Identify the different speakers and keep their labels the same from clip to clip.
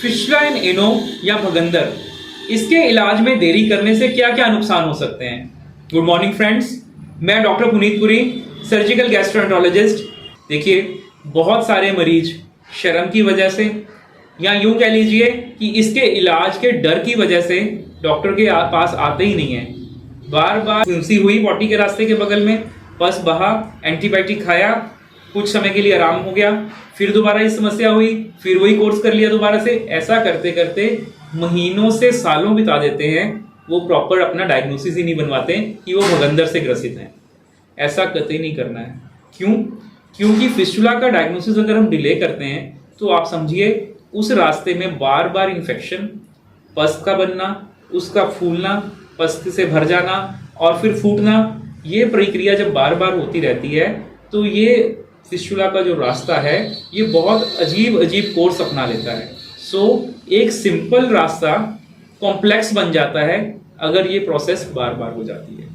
Speaker 1: Fistula इन एनो या भगंदर, इसके इलाज में देरी करने से क्या क्या नुकसान हो सकते हैं। गुड मॉर्निंग फ्रेंड्स, मैं doctor Puneet Puri, surgical gastroenterologist. देखिए, बहुत सारे मरीज शर्म की वजह से या यूं कह लीजिए कि इसके इलाज के डर की वजह से डॉक्टर के पास आते ही नहीं है। बार बार फुंसी हुई पॉटी के रास्ते के बगल में, पस बहा, एंटीबायोटिक खाया, कुछ समय के लिए आराम हो गया, फिर दोबारा ये समस्या हुई, फिर वही कोर्स कर लिया दोबारा से। ऐसा करते करते महीनों से सालों बिता देते हैं, वो प्रॉपर अपना डायग्नोसिस ही नहीं बनवाते कि वो भगंदर से ग्रसित हैं। ऐसा कतई नहीं करना है। क्यों? क्योंकि फिस्टुला का डायग्नोसिस अगर हम डिले करते हैं तो आप समझिए उस रास्ते में बार बार इन्फेक्शन, पस का बनना, उसका फूलना, पस से भर जाना और फिर फूटना, ये प्रक्रिया जब बार बार होती रहती है तो ये फिस्टुला का जो रास्ता है ये बहुत अजीब अजीब कोर्स अपना लेता है। एक सिंपल रास्ता कॉम्प्लेक्स बन जाता है अगर ये प्रोसेस बार बार हो जाती है।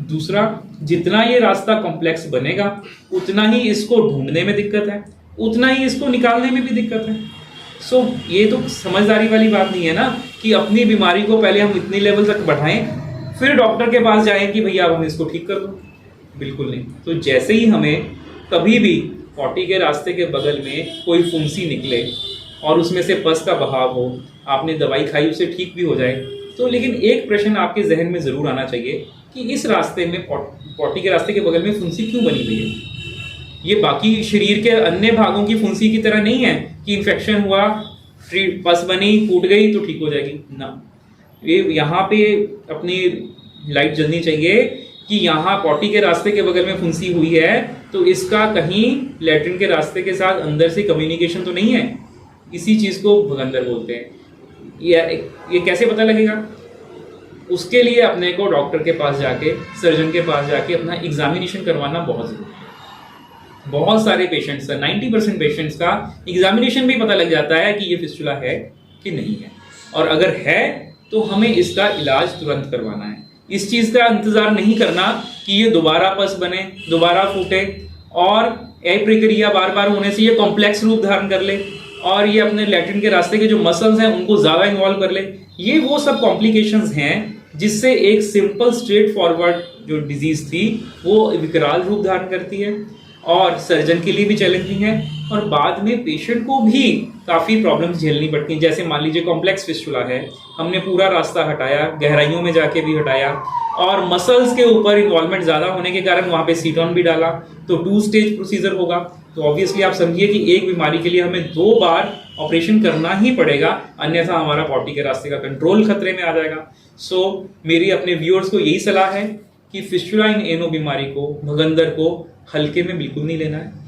Speaker 1: दूसरा, जितना ये रास्ता कॉम्प्लेक्स बनेगा उतना ही इसको ढूंढने में दिक्कत है, उतना ही इसको निकालने में भी दिक्कत है। ये तो समझदारी वाली बात नहीं है ना कि अपनी बीमारी को पहले हम इतनी लेवल तक बढ़ाएं फिर डॉक्टर के पास जाएं कि भैया अब हम इसको ठीक कर दो। बिल्कुल नहीं। तो जैसे ही हमें कभी भी पॉटी के रास्ते के बगल में कोई फुंसी निकले और उसमें से पस का बहाव हो, आपने दवाई खाई उसे ठीक भी हो जाए, तो लेकिन एक प्रश्न आपके जहन में जरूर आना चाहिए कि इस रास्ते में पॉटी के रास्ते के बगल में फुंसी क्यों बनी हुई है। ये बाकी शरीर के अन्य भागों की फुंसी की तरह नहीं है कि इन्फेक्शन हुआ, पस बनी, फूट गई तो ठीक हो जाएगी ना। ये यहाँ पे अपनी लाइट जलनी चाहिए कि यहाँ पॉटी के रास्ते के बगल में फुंसी हुई है तो इसका कहीं लैट्रिन के रास्ते के साथ अंदर से कम्युनिकेशन तो नहीं है। इसी चीज को भगंदर बोलते हैं। ये कैसे पता लगेगा? उसके लिए अपने को डॉक्टर के पास जाके, सर्जन के पास जाके अपना एग्जामिनेशन करवाना बहुत जरूरी है। बहुत सारे पेशेंट्स का 90% पेशेंट्स का एग्जामिनेशन भी पता लग जाता है कि ये फिस्टुला है कि नहीं है, और अगर है तो हमें इसका इलाज तुरंत करवाना है। इस चीज का इंतजार नहीं करना कि ये दोबारा पस बने, दोबारा फूटे और यह प्रक्रिया बार बार होने से ये कॉम्प्लेक्स रूप धारण कर ले और ये अपने लैट्रिन के रास्ते के जो मसल्स हैं उनको ज्यादा इन्वॉल्व कर ले। ये वो सब कॉम्प्लिकेशंस हैं जिससे एक सिंपल स्ट्रेट फॉरवर्ड जो डिजीज थी वो विकराल रूप धारण करती है और सर्जन के लिए भी चैलेंजिंग है और बाद में पेशेंट को भी काफ़ी प्रॉब्लम्स झेलनी पड़ती हैं। जैसे मान लीजिए कॉम्प्लेक्स फिस्टुला है, हमने पूरा रास्ता हटाया, गहराइयों में जाके भी हटाया और मसल्स के ऊपर इन्वॉल्वमेंट ज़्यादा होने के कारण वहाँ पे सीटॉन भी डाला, तो 2 स्टेज प्रोसीजर होगा। तो ऑब्वियसली आप समझिए कि एक बीमारी के लिए हमें 2 बार ऑपरेशन करना ही पड़ेगा, अन्यथा हमारा पॉटी के रास्ते का कंट्रोल खतरे में आ जाएगा। मेरी अपने व्यूअर्स को यही सलाह है कि फिस्टुला इन एनो बीमारी को, भगंदर को हल्के में बिल्कुल नहीं लेना है।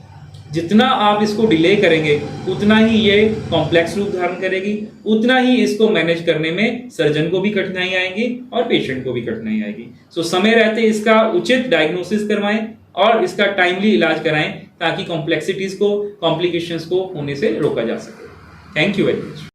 Speaker 1: जितना आप इसको डिले करेंगे उतना ही ये कॉम्प्लेक्स रूप धारण करेगी, उतना ही इसको मैनेज करने में सर्जन को भी कठिनाई आएगी और पेशेंट को भी कठिनाई आएगी। समय रहते इसका उचित डायग्नोसिस करवाएं और इसका टाइमली इलाज कराएं ताकि कॉम्प्लेक्सिटीज को, कॉम्प्लिकेशंस को होने से रोका जा सके। Thank you very much.